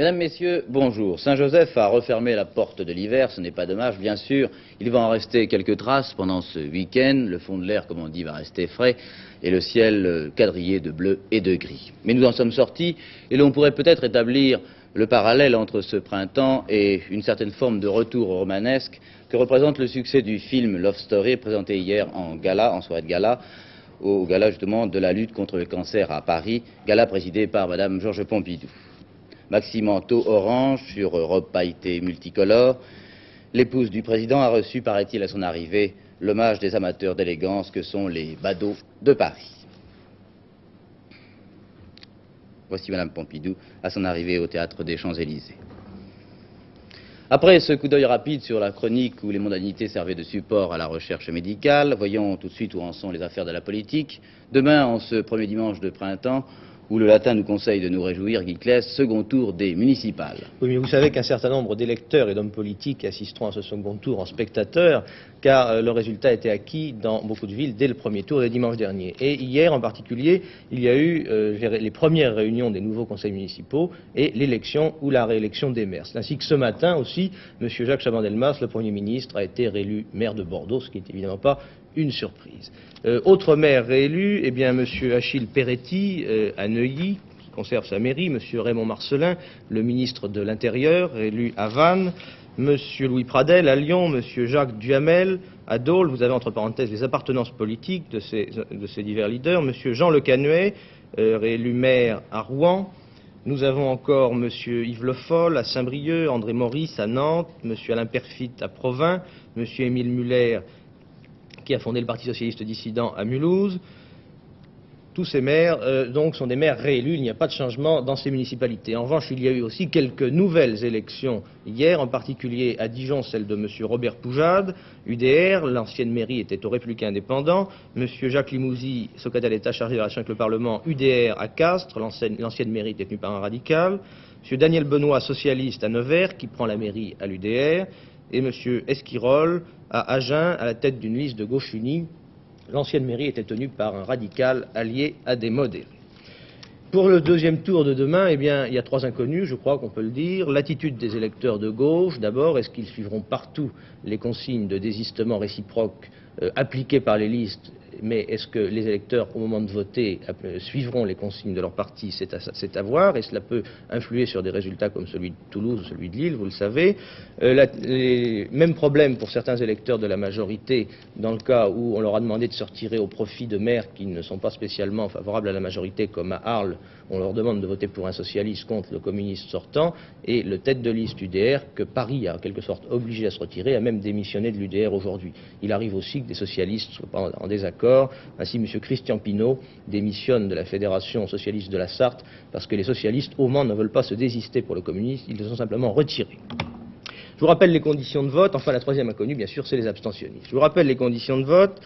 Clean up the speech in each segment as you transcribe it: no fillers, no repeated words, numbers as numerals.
Mesdames, Messieurs, bonjour. Saint-Joseph a refermé la porte de l'hiver, ce n'est pas dommage, bien sûr. Il va en rester quelques traces pendant ce week-end. Le fond de l'air, comme on dit, va rester frais et le ciel quadrillé de bleu et de gris. Mais nous en sommes sortis et l'on pourrait peut-être établir le parallèle entre ce printemps et une certaine forme de retour romanesque que représente le succès du film Love Story, présenté hier en gala, en soirée de gala, au gala justement de la lutte contre le cancer à Paris, gala présidé par Madame Georges Pompidou. Maxi manteau orange sur robe pailletée multicolore. L'épouse du président a reçu, paraît-il, à son arrivée, l'hommage des amateurs d'élégance que sont les badauds de Paris. Voici Madame Pompidou à son arrivée au théâtre des Champs-Élysées. Après ce coup d'œil rapide sur la chronique où les mondanités servaient de support à la recherche médicale, voyons tout de suite où en sont les affaires de la politique. Demain, en ce premier dimanche de printemps, où le latin nous conseille de nous réjouir, Guy Claes, second tour des municipales. Oui, mais vous savez qu'un certain nombre d'électeurs et d'hommes politiques assisteront à ce second tour en spectateurs, car le résultat était acquis dans beaucoup de villes dès le premier tour des dimanches derniers. Et hier en particulier, il y a eu les premières réunions des nouveaux conseils municipaux et l'élection ou la réélection des maires. C'est ainsi que ce matin aussi, M. Jacques Chaban-Delmas, le Premier ministre, a été réélu maire de Bordeaux, ce qui n'est évidemment pas une surprise. Autre maire réélu, eh bien, M. Achille Peretti, à Neuilly, qui conserve sa mairie, M. Raymond Marcelin, le ministre de l'Intérieur, élu à Vannes, M. Louis Pradel à Lyon, M. Jacques Duhamel à Dole, vous avez entre parenthèses les appartenances politiques de ces divers leaders, M. Jean Le Canuet, réélu maire à Rouen, nous avons encore M. Yves Le Foll à Saint-Brieuc, André Maurice à Nantes, M. Alain Perfit à Provins, M. Émile Muller qui a fondé le Parti socialiste dissident à Mulhouse. Tous ces maires donc sont des maires réélus, il n'y a pas de changement dans ces municipalités. En revanche, il y a eu aussi quelques nouvelles élections hier, en particulier à Dijon, celle de M. Robert Poujade, UDR, l'ancienne mairie était aux Républicains indépendants, M. Jacques Limousin, secrétaire d'État chargé de la relation avec le Parlement, UDR à Castres, l'ancienne mairie détenue par un radical, M. Daniel Benoît, socialiste à Nevers, qui prend la mairie à l'UDR, et M. Esquirol à Agen, à la tête d'une liste de gauche unie. L'ancienne mairie était tenue par un radical allié à des modérés. Pour le deuxième tour de demain, eh bien, il y a trois inconnus, je crois qu'on peut le dire. L'attitude des électeurs de gauche, d'abord, est-ce qu'ils suivront partout les consignes de désistement réciproque appliquées par les listes, mais est-ce que les électeurs, au moment de voter, suivront les consignes de leur parti? C'est à voir, et cela peut influer sur des résultats comme celui de Toulouse ou celui de Lille, vous le savez. Les mêmes problèmes pour certains électeurs de la majorité, dans le cas où on leur a demandé de se retirer au profit de maires qui ne sont pas spécialement favorables à la majorité, comme à Arles, on leur demande de voter pour un socialiste contre le communiste sortant, et le tête de liste UDR, que Paris a en quelque sorte obligé à se retirer, a même démissionné de l'UDR aujourd'hui. Il arrive aussi que des socialistes soient en désaccord. Ainsi, M. Christian Pinault démissionne de la Fédération socialiste de la Sarthe parce que les socialistes, au Mans, ne veulent pas se désister pour le communisme, ils les ont simplement retirés. Je vous rappelle les conditions de vote. Enfin, la troisième inconnue, bien sûr, c'est les abstentionnistes. Je vous rappelle les conditions de vote.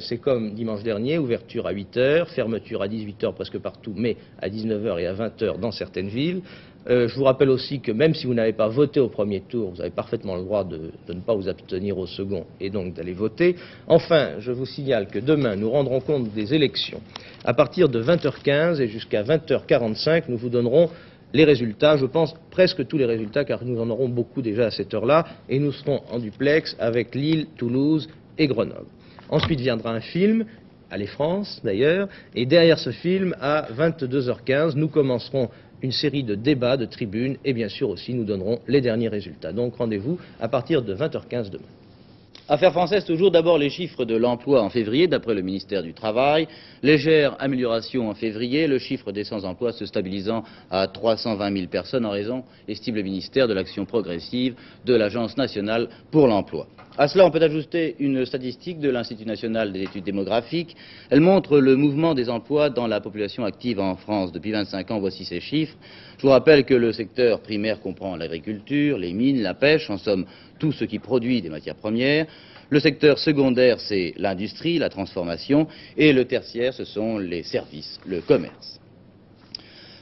C'est comme dimanche dernier, ouverture à 8h, fermeture à 18h presque partout, mais à 19h et à 20h dans certaines villes. Je vous rappelle aussi que même si vous n'avez pas voté au premier tour, vous avez parfaitement le droit de ne pas vous abstenir au second et donc d'aller voter. Enfin, je vous signale que demain, nous rendrons compte des élections. À partir de 20h15 et jusqu'à 20h45, nous vous donnerons les résultats, je pense presque tous les résultats, car nous en aurons beaucoup déjà à cette heure-là, et nous serons en duplex avec Lille, Toulouse et Grenoble. Ensuite viendra un film, Allez France d'ailleurs, et derrière ce film, à 22h15, nous commencerons une série de débats, de tribunes, et bien sûr aussi nous donnerons les derniers résultats. Donc rendez-vous à partir de 20h15 demain. Affaires françaises toujours, d'abord les chiffres de l'emploi en février, d'après le ministère du Travail. Légère amélioration en février, le chiffre des sans-emploi se stabilisant à 320 000 personnes en raison, estime le ministère, de l'action progressive de l'Agence nationale pour l'emploi. À cela, on peut ajouter une statistique de l'Institut national des études démographiques. Elle montre le mouvement des emplois dans la population active en France. Depuis 25 ans, voici ces chiffres. Je vous rappelle que le secteur primaire comprend l'agriculture, les mines, la pêche, en somme tout ce qui produit des matières premières. Le secteur secondaire, c'est l'industrie, la transformation, et le tertiaire, ce sont les services, le commerce.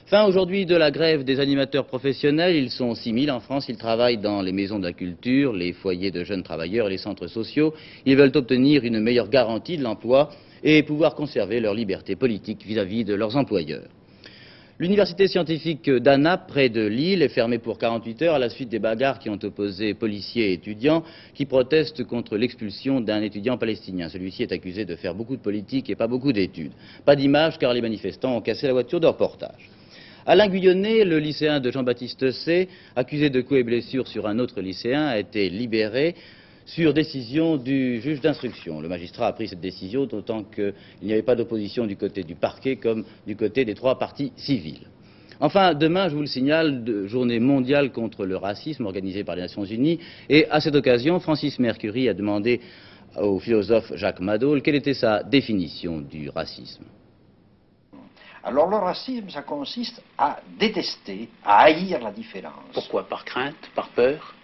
Fin aujourd'hui de la grève des animateurs professionnels, ils sont 6 000 en France, ils travaillent dans les maisons de la culture, les foyers de jeunes travailleurs et les centres sociaux. Ils veulent obtenir une meilleure garantie de l'emploi et pouvoir conserver leur liberté politique vis-à-vis de leurs employeurs. L'université scientifique d'Anna, près de Lille, est fermée pour 48 heures à la suite des bagarres qui ont opposé policiers et étudiants qui protestent contre l'expulsion d'un étudiant palestinien. Celui-ci est accusé de faire beaucoup de politique et pas beaucoup d'études. Pas d'image car les manifestants ont cassé la voiture de reportage. Alain Guyonnet, le lycéen de Jean-Baptiste C, accusé de coups et blessures sur un autre lycéen, a été libéré sur décision du juge d'instruction. Le magistrat a pris cette décision, d'autant qu'il n'y avait pas d'opposition du côté du parquet comme du côté des trois parties civiles. Enfin, demain, je vous le signale, journée mondiale contre le racisme organisée par les Nations Unies. Et à cette occasion, Francis Mercury a demandé au philosophe Jacques Madol quelle était sa définition du racisme. Alors le racisme, ça consiste à détester, à haïr la différence. Pourquoi? Par crainte? Par peur?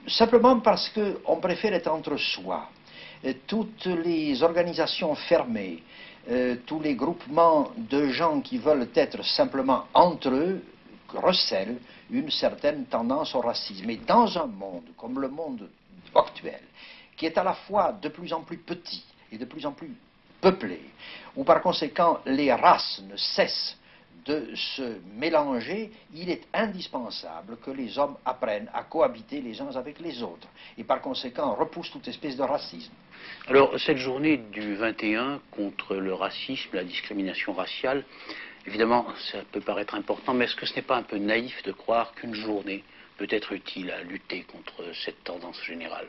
Simplement parce qu'on préfère être entre soi. Toutes les organisations fermées, tous les groupements de gens qui veulent être simplement entre eux, recèlent une certaine tendance au racisme. Et dans un monde comme le monde actuel, qui est à la fois de plus en plus petit et de plus en plus peuplé, où par conséquent les races ne cessent de se mélanger, il est indispensable que les hommes apprennent à cohabiter les uns avec les autres et par conséquent repoussent toute espèce de racisme. Alors, cette journée du 21 contre le racisme, la discrimination raciale, évidemment, ça peut paraître important, mais est-ce que ce n'est pas un peu naïf de croire qu'une journée peut être utile à lutter contre cette tendance générale?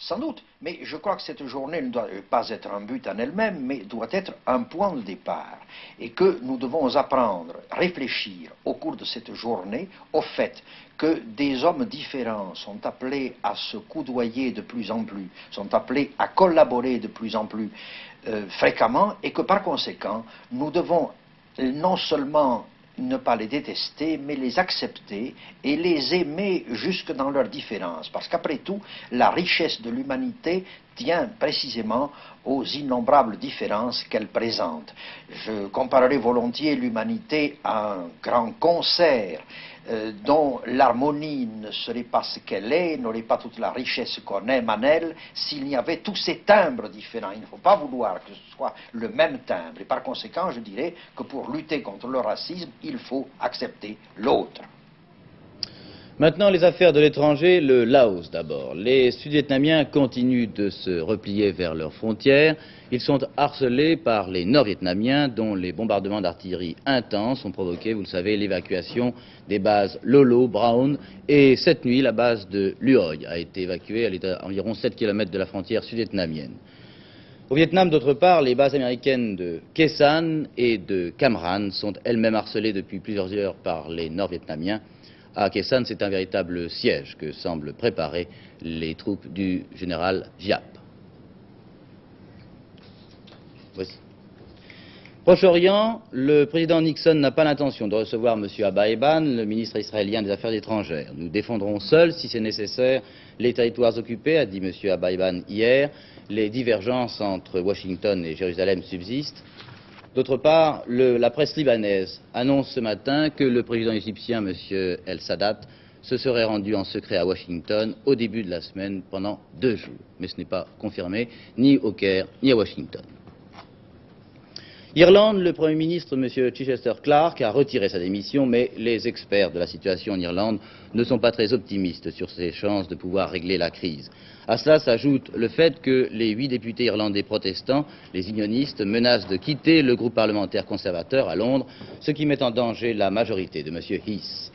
Sans doute, mais je crois que cette journée ne doit pas être un but en elle-même, mais doit être un point de départ. Et que nous devons apprendre, réfléchir au cours de cette journée au fait que des hommes différents sont appelés à se coudoyer de plus en plus, sont appelés à collaborer de plus en plus fréquemment, et que par conséquent, nous devons non seulement ne pas les détester, mais les accepter et les aimer jusque dans leurs différences. Parce qu'après tout, la richesse de l'humanité tient précisément aux innombrables différences qu'elle présente. Je comparerai volontiers l'humanité à un grand concert dont l'harmonie ne serait pas ce qu'elle est, n'aurait pas toute la richesse qu'on aime en elle, s'il y avait tous ces timbres différents. Il ne faut pas vouloir que ce soit le même timbre. Et par conséquent, je dirais que pour lutter contre le racisme, il faut accepter l'autre. Maintenant, les affaires de l'étranger, le Laos d'abord. Les Sud-Vietnamiens continuent de se replier vers leurs frontières. Ils sont harcelés par les Nord-Vietnamiens dont les bombardements d'artillerie intenses ont provoqué, vous le savez, l'évacuation des bases Lolo, Brown et cette nuit, la base de Luoy a été évacuée. Elle est à environ 7 km de la frontière sud-vietnamienne. Au Vietnam, d'autre part, les bases américaines de Khe Sanh et de Cam Ranh sont elles-mêmes harcelées depuis plusieurs heures par les Nord-Vietnamiens. À Khe Sanh, c'est un véritable siège que semblent préparer les troupes du général Giap. Voici. Proche-Orient, le président Nixon n'a pas l'intention de recevoir M. Abba Eban, le ministre israélien des Affaires étrangères. Nous défendrons seuls, si c'est nécessaire, les territoires occupés, a dit M. Abba Eban hier. Les divergences entre Washington et Jérusalem subsistent. D'autre part, la presse libanaise annonce ce matin que le président égyptien, M. El Sadat, se serait rendu en secret à Washington au début de la semaine pendant 2 jours. Mais ce n'est pas confirmé ni au Caire ni à Washington. Irlande, le Premier ministre, M. Chichester Clark, a retiré sa démission, mais les experts de la situation en Irlande ne sont pas très optimistes sur ses chances de pouvoir régler la crise. À cela s'ajoute le fait que les 8 députés irlandais protestants, les unionistes, menacent de quitter le groupe parlementaire conservateur à Londres, ce qui met en danger la majorité de M. Heath.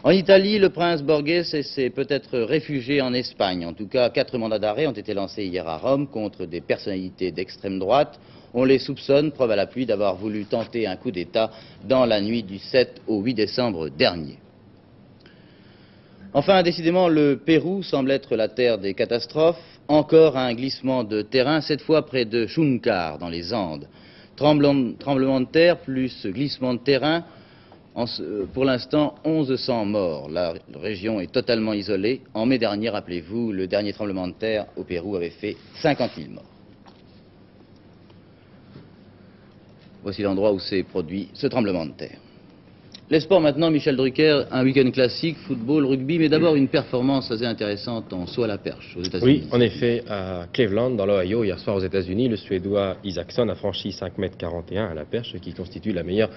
En Italie, le prince Borghese s'est peut-être réfugié en Espagne. En tout cas, 4 mandats d'arrêt ont été lancés hier à Rome contre des personnalités d'extrême droite. On les soupçonne, preuve à l'appui, d'avoir voulu tenter un coup d'État dans la nuit du 7 au 8 décembre dernier. Enfin, décidément, le Pérou semble être la terre des catastrophes. Encore un glissement de terrain, cette fois près de Chuncar, dans les Andes. Tremblement de terre plus glissement de terrain. Pour l'instant, 1100 morts. La région est totalement isolée. En mai dernier, rappelez-vous, le dernier tremblement de terre au Pérou avait fait 50 000 morts. Voici l'endroit où s'est produit ce tremblement de terre. Les sports maintenant, Michel Drucker, un week-end classique, football, rugby, mais d'abord une performance assez intéressante en saut à la perche aux États-Unis. Oui, en effet, à Cleveland, dans l'Ohio, hier soir aux États-Unis, le Suédois Isaacson a franchi 5,41 m à la perche, ce qui constitue la meilleure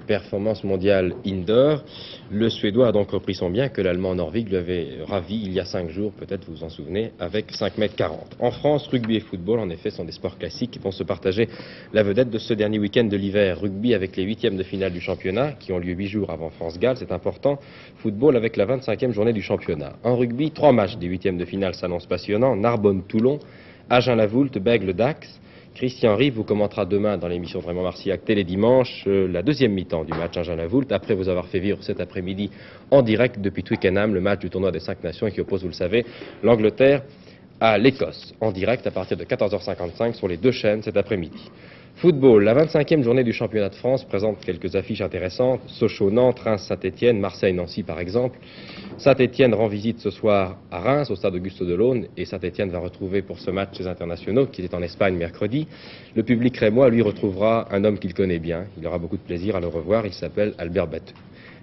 performance mondiale indoor. Le Suédois a donc repris son bien que l'Allemand Norvig lui avait ravi il y a 5 jours, peut-être vous vous en souvenez, avec 5,40 m. En France, rugby et football, en effet, sont des sports classiques qui vont se partager la vedette de ce dernier week-end de l'hiver. Rugby avec les 8e de finale du championnat, qui ont lieu 8 jours avant France-Galles, c'est important. Football avec la 25e journée du championnat. En rugby, 3 matchs des 8e de finale s'annoncent passionnants. Narbonne-Toulon, Agen-la-Voulte, Bègle-Dax. Christian Rive vous commentera demain dans l'émission Vraiment Marcillac Télé Dimanche la deuxième mi-temps du match Agen-la-Voulte, après vous avoir fait vivre cet après-midi en direct depuis Twickenham, le match du tournoi des 5 nations qui oppose, vous le savez, l'Angleterre à l'Écosse, en direct à partir de 14h55 sur les 2 chaînes cet après-midi. Football, la 25e journée du championnat de France présente quelques affiches intéressantes. Sochaux-Nantes, Reims-Saint-Étienne, Marseille-Nancy par exemple. Saint-Étienne rend visite ce soir à Reims, au stade Auguste Delaune, et Saint-Étienne va retrouver pour ce match ses internationaux, qui est en Espagne mercredi. Le public rémois, lui, retrouvera un homme qu'il connaît bien. Il aura beaucoup de plaisir à le revoir, il s'appelle Albert Batteux.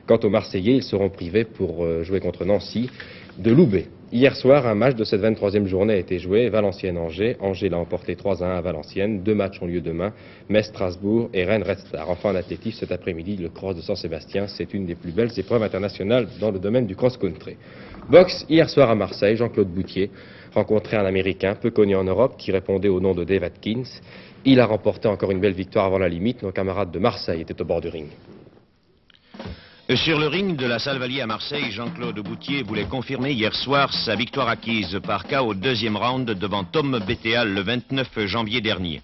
Quant aux Marseillais, ils seront privés pour jouer contre Nancy de Loubet. Hier soir, un match de cette 23e journée a été joué, Valenciennes-Angers. Angers l'a emporté 3-1 à Valenciennes. 2 matchs ont lieu demain, Metz-Strasbourg et Rennes-Red Star. Enfin, en athlétisme, cet après-midi, le cross de Saint-Sébastien, c'est une des plus belles épreuves internationales dans le domaine du cross-country. Boxe, hier soir à Marseille, Jean-Claude Boutier rencontrait un Américain peu connu en Europe qui répondait au nom de Dave Atkins. Il a remporté encore une belle victoire avant la limite. Nos camarades de Marseille étaient au bord du ring. Sur le ring de la Salle Vallier à Marseille, Jean-Claude Boutier voulait confirmer hier soir sa victoire acquise par KO au 2e round devant Tom Bettéal le 29 janvier dernier.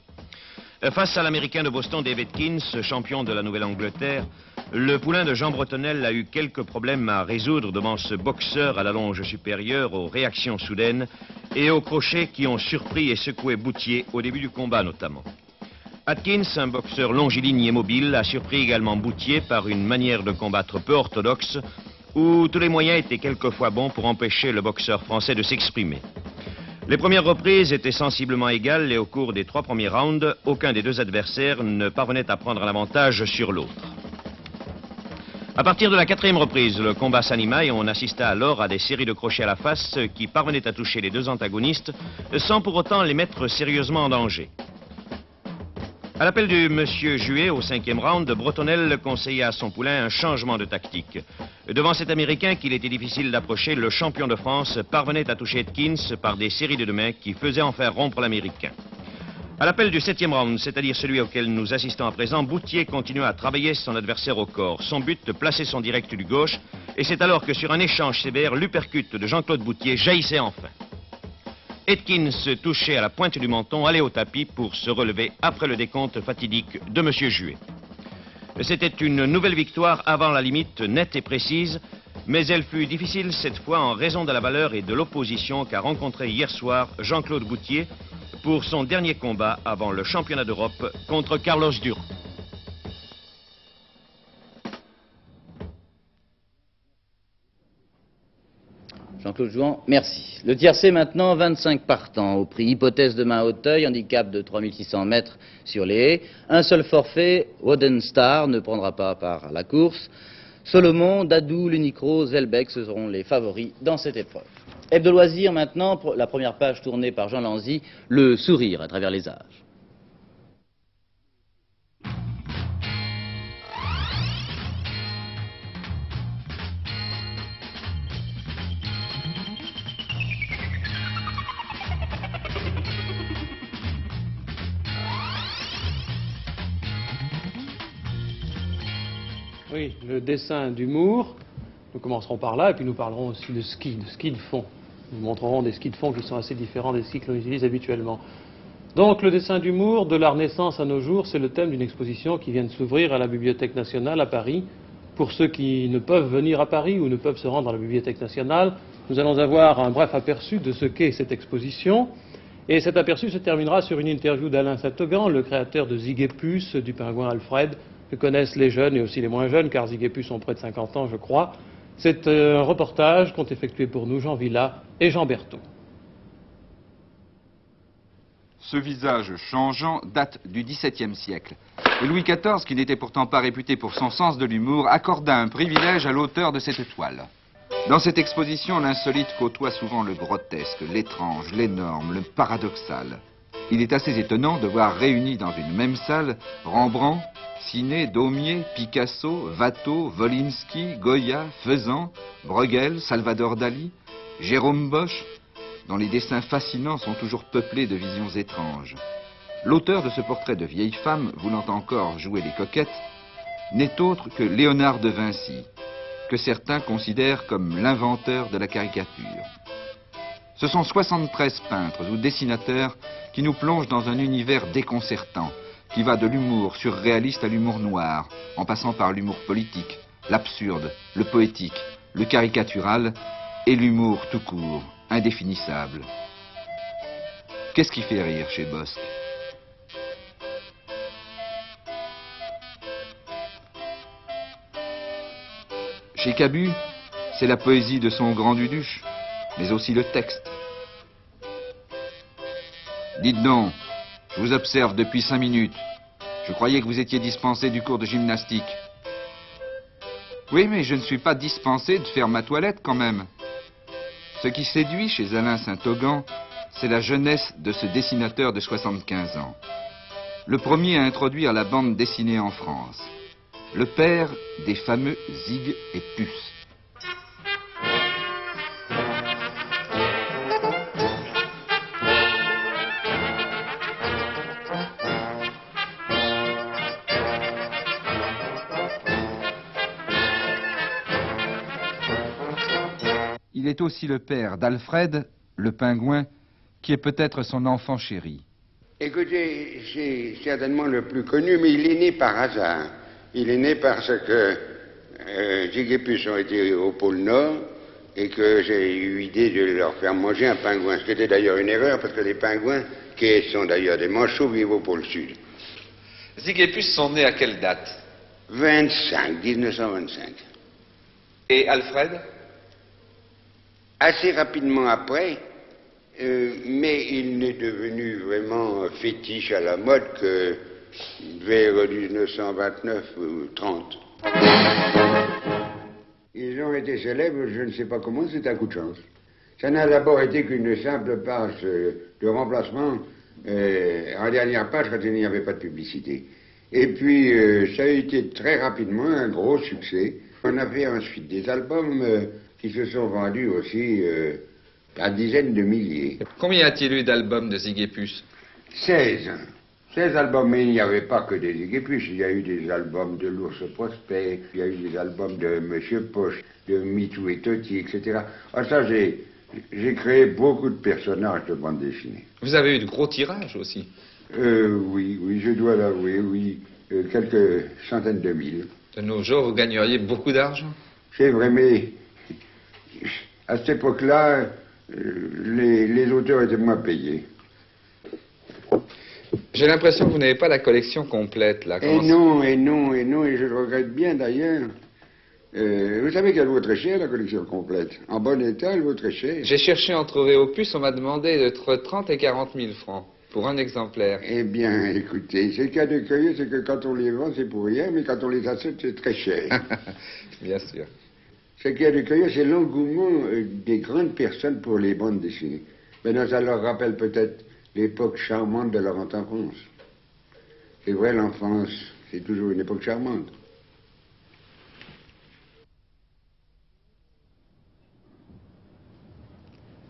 Face à l'Américain de Boston, Dave Atkins, champion de la Nouvelle-Angleterre, le poulain de Jean Bretonel a eu quelques problèmes à résoudre devant ce boxeur à la longe supérieure, aux réactions soudaines et aux crochets qui ont surpris et secoué Boutier au début du combat notamment. Atkins, un boxeur longiligne et mobile, a surpris également Boutier par une manière de combattre peu orthodoxe, où tous les moyens étaient quelquefois bons pour empêcher le boxeur français de s'exprimer. Les premières reprises étaient sensiblement égales et au cours des 3 premiers rounds, aucun des 2 adversaires ne parvenait à prendre l'avantage sur l'autre. À partir de la 4e reprise, le combat s'anima et on assista alors à des séries de crochets à la face qui parvenaient à toucher les 2 antagonistes sans pour autant les mettre sérieusement en danger. À l'appel du monsieur Juet au 5e round, Bretonel conseilla à son poulain un changement de tactique. Devant cet Américain qu'il était difficile d'approcher, le champion de France parvenait à toucher Atkins par des séries de 2 mains qui faisaient en faire rompre l'Américain. À l'appel du 7e round, c'est-à-dire celui auquel nous assistons à présent, Boutier continua à travailler son adversaire au corps. Son but, de placer son direct du gauche, et c'est alors que sur un échange sévère, l'uppercut de Jean-Claude Boutier jaillissait enfin. Atkins touchait à la pointe du menton, allait au tapis pour se relever après le décompte fatidique de M. Juet. C'était une nouvelle victoire avant la limite, nette et précise, mais elle fut difficile cette fois en raison de la valeur et de l'opposition qu'a rencontré hier soir Jean-Claude Boutier pour son dernier combat avant le championnat d'Europe contre Carlos Durand. Jean-Claude Jouan, merci. Le tiercé maintenant, 25 partants au prix hypothèse de main à Hauteuil, handicap de 3600 mètres sur les haies. Un seul forfait, Woden Star ne prendra pas part à la course. Solomon, Dadou, Lunicro, Zelbeck, ce seront les favoris dans cette épreuve. Hebdo Loisirs maintenant, pour la première page tournée par Jean Lanzy, le sourire à travers les âges. Oui, le dessin d'humour, nous commencerons par là, et puis nous parlerons aussi de ski de fond. Nous montrerons des skis de fond qui sont assez différents des skis que l'on utilise habituellement. Donc le dessin d'humour, de la Renaissance à nos jours, c'est le thème d'une exposition qui vient de s'ouvrir à la Bibliothèque nationale à Paris. Pour ceux qui ne peuvent venir à Paris ou ne peuvent se rendre à la Bibliothèque nationale, nous allons avoir un bref aperçu de ce qu'est cette exposition. Et cet aperçu se terminera sur une interview d'Alain Saint-Augan, le créateur de Zigépus, du pingouin Alfred, que connaissent les jeunes et aussi les moins jeunes, car Zigépus ont près de 50 ans, je crois. C'est un reportage qu'ont effectué pour nous Jean Villa et Jean Berthaud. Ce visage changeant date du XVIIe siècle. Et Louis XIV, qui n'était pourtant pas réputé pour son sens de l'humour, accorda un privilège à l'auteur de cette toile. Dans cette exposition, l'insolite côtoie souvent le grotesque, l'étrange, l'énorme, le paradoxal. Il est assez étonnant de voir réunis dans une même salle Rembrandt, Siné, Daumier, Picasso, Watteau, Wolinski, Goya, Fezan, Bruegel, Salvador Dali, Jérôme Bosch, dont les dessins fascinants sont toujours peuplés de visions étranges. L'auteur de ce portrait de vieille femme, voulant encore jouer les coquettes, n'est autre que Léonard de Vinci, que certains considèrent comme l'inventeur de la caricature. Ce sont 73 peintres ou dessinateurs qui nous plongent dans un univers déconcertant, qui va de l'humour surréaliste à l'humour noir, en passant par l'humour politique, l'absurde, le poétique, le caricatural et l'humour tout court, indéfinissable. Qu'est-ce qui fait rire chez Bosc? Chez Cabu, c'est la poésie de son grand Duduche, mais aussi le texte. Dites donc, je vous observe depuis 5 minutes. Je croyais que vous étiez dispensé du cours de gymnastique. Oui, mais je ne suis pas dispensé de faire ma toilette quand même. Ce qui séduit chez Alain Saint-Augan, c'est la jeunesse de ce dessinateur de 75 ans. Le premier à introduire la bande dessinée en France. Le père des fameux Zig et Puce. Il est aussi le père d'Alfred, le pingouin, qui est peut-être son enfant chéri. Écoutez, c'est certainement le plus connu, mais il est né par hasard. Il est né parce que Zig et Puce ont été au pôle Nord et que j'ai eu l'idée de leur faire manger un pingouin. Ce qui était d'ailleurs une erreur parce que les pingouins, qui sont d'ailleurs des manchots, vivent au pôle Sud. Zig et Puce sont nés à quelle date? 1925. Et Alfred? Assez rapidement après, mais il n'est devenu vraiment fétiche à la mode que vers 1929 ou 30. Ils ont été célèbres, je ne sais pas comment, c'est un coup de chance. Ça n'a d'abord été qu'une simple page de remplacement en dernière page quand il n'y avait pas de publicité. Et puis, ça a été très rapidement un gros succès. On a fait ensuite des albums qui se sont vendus aussi à dizaines de milliers. Combien a-t-il eu d'albums de Zig et Puce? 16. 16 albums, mais il n'y avait pas que des Zig et Puce. Il y a eu des albums de l'Ours Prospect, il y a eu des albums de Monsieur Poche, de Mitou et Toti, etc. Ah, ça, j'ai créé beaucoup de personnages de bande dessinée. Vous avez eu de gros tirages aussi? Oui, je dois l'avouer, oui. Quelques centaines de mille. De nos jours, vous gagneriez beaucoup d'argent? C'est vrai, mais à cette époque-là, les auteurs étaient moins payés. J'ai l'impression que vous n'avez pas la collection complète, là. Et non, et je le regrette bien d'ailleurs. Vous savez qu'elle vaut très cher, la collection complète. En bon état, elle vaut très cher. J'ai cherché entre Réopus, on m'a demandé entre 30 et 40 000 francs pour un exemplaire. Eh bien, écoutez, ce qu'il y a de curieux, c'est que quand on les vend, c'est pour rien, mais quand on les achète, c'est très cher. Bien sûr. Ce qu'il y a de curieux, c'est l'engouement des grandes personnes pour les bandes dessinées. Maintenant, ça leur rappelle peut-être l'époque charmante de leur enfance. C'est vrai, l'enfance, c'est toujours une époque charmante.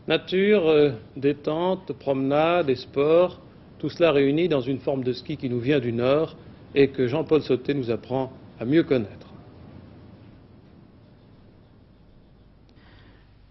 Nature, détente, promenade et sport, tout cela réuni dans une forme de ski qui nous vient du Nord et que Jean-Paul Sauté nous apprend à mieux connaître.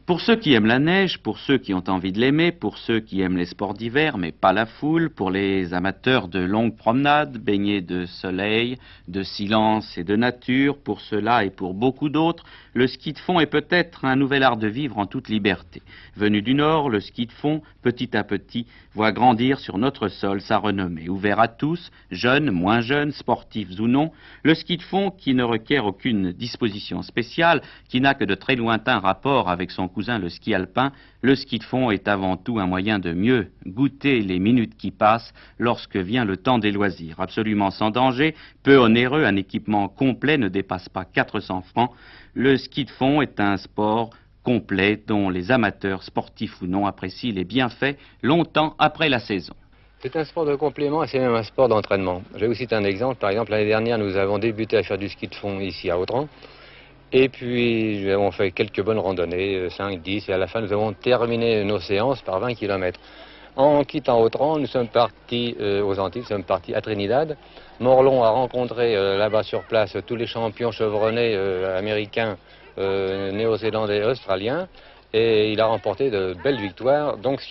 Pour ceux qui aiment la neige, pour ceux qui ont envie de l'aimer, pour ceux qui aiment les sports d'hiver mais pas la foule, pour les amateurs de longues promenades, baignés de soleil, de silence et de nature, pour ceux-là et pour beaucoup d'autres, le ski de fond est peut-être un nouvel art de vivre en toute liberté. Venu du Nord, le ski de fond, petit à petit, voit grandir sur notre sol sa renommée. Ouvert à tous, jeunes, moins jeunes, sportifs ou non, le ski de fond qui ne requiert aucune disposition spéciale, qui n'a que de très lointains rapports avec son cousin, le ski alpin, le ski de fond est avant tout un moyen de mieux goûter les minutes qui passent lorsque vient le temps des loisirs. Absolument sans danger, peu onéreux, un équipement complet ne dépasse pas 400 francs. Le ski de fond est un sport complet dont les amateurs, sportifs ou non, apprécient les bienfaits longtemps après la saison. C'est un sport de complément et c'est même un sport d'entraînement. Je vais vous citer un exemple. Par exemple, l'année dernière, nous avons débuté à faire du ski de fond ici à Autran. Et puis, nous avons fait quelques bonnes randonnées, 5, 10, et à la fin, nous avons terminé nos séances par 20 km. En quittant Autran, nous sommes partis aux Antilles, nous sommes partis à Trinidad. Morlon a rencontré là-bas sur place tous les champions chevronnés américains, néo-zélandais et australiens. Et il a remporté de belles victoires. Donc,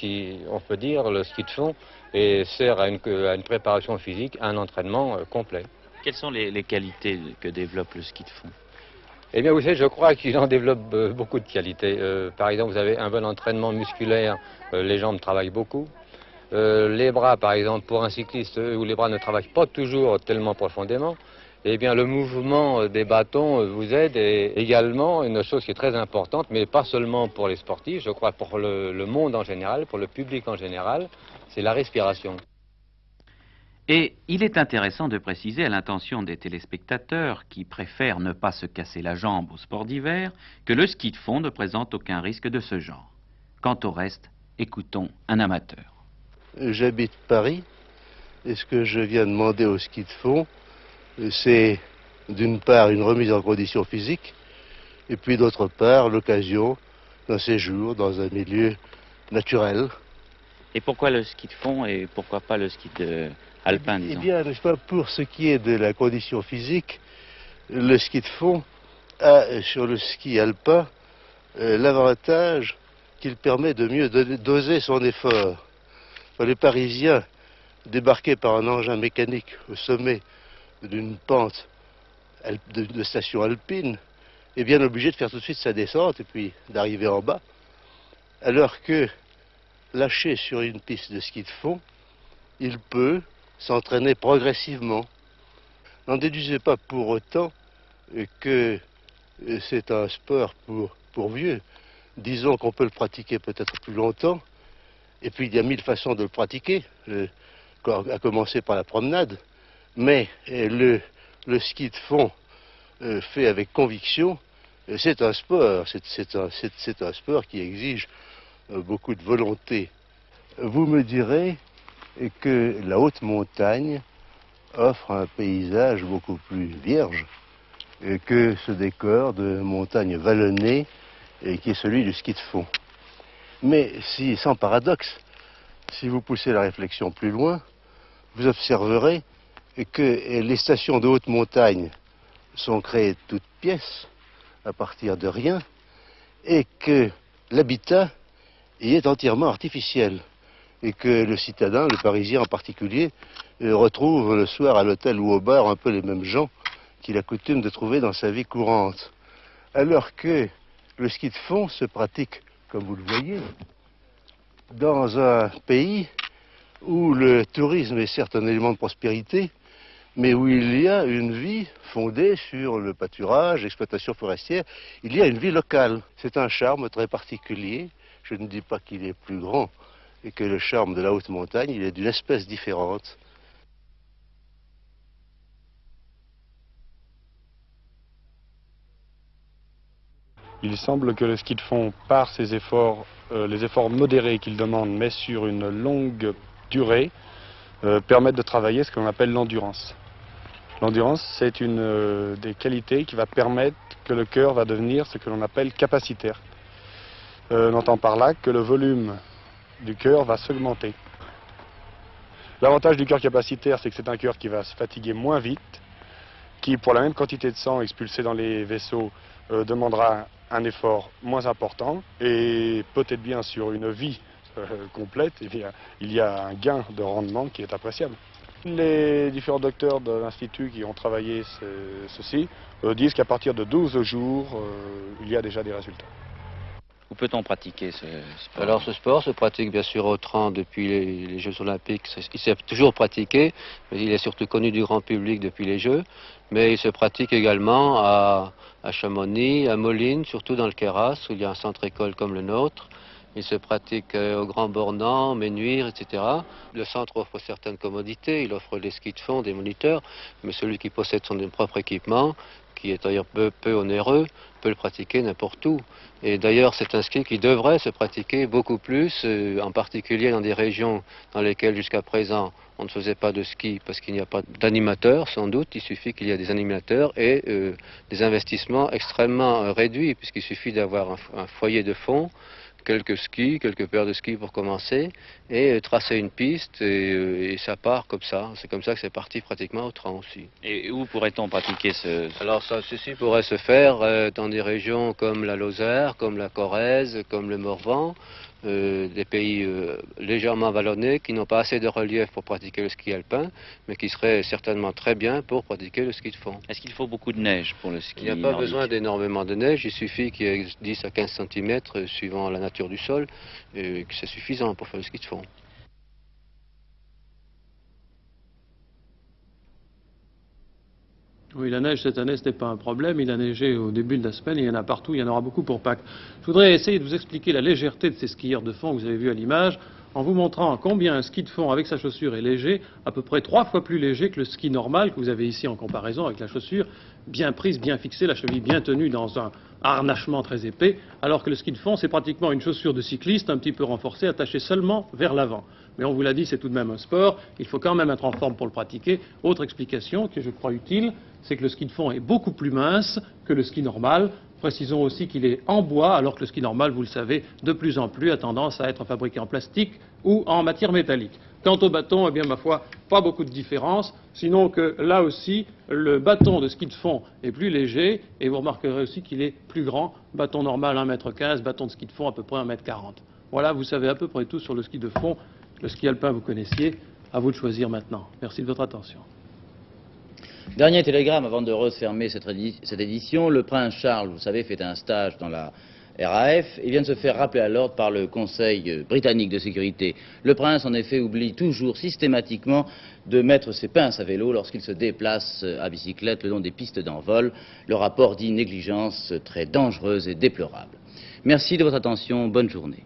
on peut dire, le ski de fond sert à une préparation physique, à un entraînement complet. Quelles sont les qualités que développe le ski de fond? Eh bien, vous savez, je crois qu'il en développe beaucoup de qualités. Par exemple, vous avez un bon entraînement musculaire, les jambes travaillent beaucoup. Les bras, par exemple, pour un cycliste où les bras ne travaillent pas toujours tellement profondément, eh bien, le mouvement des bâtons vous aide. Et également, une chose qui est très importante, mais pas seulement pour les sportifs, je crois pour le monde en général, pour le public en général, c'est la respiration. Et il est intéressant de préciser à l'intention des téléspectateurs qui préfèrent ne pas se casser la jambe au sport d'hiver que le ski de fond ne présente aucun risque de ce genre. Quant au reste, écoutons un amateur. J'habite Paris et ce que je viens demander au ski de fond, c'est d'une part une remise en condition physique et puis d'autre part l'occasion d'un séjour dans un milieu naturel. Et pourquoi le ski de fond et pourquoi pas le ski alpin, disons? Eh bien, n'est-ce pas, pour ce qui est de la condition physique, le ski de fond a sur le ski alpin l'avantage qu'il permet de mieux doser son effort. Les Parisiens débarqués par un engin mécanique au sommet d'une pente de station alpine est bien obligé de faire tout de suite sa descente et puis d'arriver en bas, alors que lâché sur une piste de ski de fond, il peut s'entraîner progressivement. N'en déduisez pas pour autant que c'est un sport pour vieux. Disons qu'on peut le pratiquer peut-être plus longtemps, et puis il y a 1000 façons de le pratiquer, à commencer par la promenade, mais le ski de fond fait avec conviction, c'est un sport, c'est un sport qui exige beaucoup de volonté. Vous me direz que la haute montagne offre un paysage beaucoup plus vierge que ce décor de montagne vallonnée qui est celui du ski de fond. Mais sans paradoxe, si vous poussez la réflexion plus loin, vous observerez que les stations de haute montagne sont créées de toutes pièces, à partir de rien, et que l'habitat y est entièrement artificiel, et que le citadin, le Parisien en particulier, retrouve le soir à l'hôtel ou au bar un peu les mêmes gens qu'il a coutume de trouver dans sa vie courante. Alors que le ski de fond se pratique, comme vous le voyez, dans un pays où le tourisme est certes un élément de prospérité, mais où il y a une vie fondée sur le pâturage, l'exploitation forestière, il y a une vie locale. C'est un charme très particulier. Je ne dis pas qu'il est plus grand et que le charme de la haute montagne, il est d'une espèce différente. Il semble que le ski de fond, par ses efforts, les efforts modérés qu'il demande, mais sur une longue durée, permettent de travailler ce que l'on appelle l'endurance. L'endurance, c'est une des qualités qui va permettre que le cœur va devenir ce que l'on appelle capacitaire. On entend par là que le volume du cœur va s'augmenter. L'avantage du cœur capacitaire, c'est que c'est un cœur qui va se fatiguer moins vite, qui, pour la même quantité de sang expulsé dans les vaisseaux, demandera un effort moins important, et peut-être bien sur une vie complète, eh bien, il y a un gain de rendement qui est appréciable. Les différents docteurs de l'Institut qui ont travaillé ceci disent qu'à partir de 12 jours, il y a déjà des résultats. Où peut-on pratiquer ce sport? Alors ce sport se pratique bien sûr au Autrans depuis les Jeux Olympiques. Il s'est toujours pratiqué, mais il est surtout connu du grand public depuis les Jeux. Mais il se pratique également à Chamonix, à Moline, surtout dans le Queyras, où il y a un centre-école comme le nôtre. Il se pratique au Grand Bornand, Ménuire, etc. Le centre offre certaines commodités, il offre des skis de fond, des moniteurs, mais celui qui possède son propre équipement, qui est d'ailleurs peu onéreux, peut le pratiquer n'importe où. Et d'ailleurs, c'est un ski qui devrait se pratiquer beaucoup plus, en particulier dans des régions dans lesquelles jusqu'à présent on ne faisait pas de ski parce qu'il n'y a pas d'animateurs, sans doute. Il suffit qu'il y ait des animateurs et des investissements extrêmement réduits, puisqu'il suffit d'avoir un foyer de fond, quelques skis, quelques paires de skis pour commencer, et tracer une piste, et ça part comme ça. C'est comme ça que c'est parti pratiquement au Autrans aussi. Et où pourrait-on pratiquer ce... Alors ceci pourrait se faire dans des régions comme la Lozère, comme la Corrèze, comme le Morvan, des pays légèrement vallonnés qui n'ont pas assez de relief pour pratiquer le ski alpin, mais qui seraient certainement très bien pour pratiquer le ski de fond. Est-ce qu'il faut beaucoup de neige pour le ski Il n'y a pas nordique? besoin d'énormément de neige, il suffit qu'il y ait 10 à 15 cm suivant la nature du sol, et que c'est suffisant pour faire le ski de fond. Oui, la neige cette année, ce n'est pas un problème. Il a neigé au début de la semaine, il y en a partout, il y en aura beaucoup pour Pâques. Je voudrais essayer de vous expliquer la légèreté de ces skieurs de fond que vous avez vus à l'image, en vous montrant combien un ski de fond avec sa chaussure est léger, à peu près 3 fois plus léger que le ski normal que vous avez ici en comparaison avec la chaussure bien prise, bien fixée, la cheville bien tenue dans un harnachement très épais, alors que le ski de fond, c'est pratiquement une chaussure de cycliste un petit peu renforcée, attachée seulement vers l'avant. Mais on vous l'a dit, c'est tout de même un sport, il faut quand même être en forme pour le pratiquer. Autre explication que je crois utile, c'est que le ski de fond est beaucoup plus mince que le ski normal. Précisons aussi qu'il est en bois, alors que le ski normal, vous le savez, de plus en plus a tendance à être fabriqué en plastique ou en matière métallique. Quant au bâton, eh bien, ma foi, pas beaucoup de différence, sinon que là aussi, le bâton de ski de fond est plus léger, et vous remarquerez aussi qu'il est plus grand. Bâton normal 1,15 m, bâton de ski de fond à peu près 1,40 m. Voilà, vous savez à peu près tout sur le ski de fond. Le ski alpin, vous connaissiez. À vous de choisir maintenant. Merci de votre attention. Dernier télégramme avant de refermer cette édition. Le prince Charles, vous savez, fait un stage dans la RAF et vient de se faire rappeler à l'ordre par le Conseil britannique de sécurité. Le prince, en effet, oublie toujours systématiquement de mettre ses pinces à vélo lorsqu'il se déplace à bicyclette le long des pistes d'envol. Le rapport dit négligence très dangereuse et déplorable. Merci de votre attention. Bonne journée.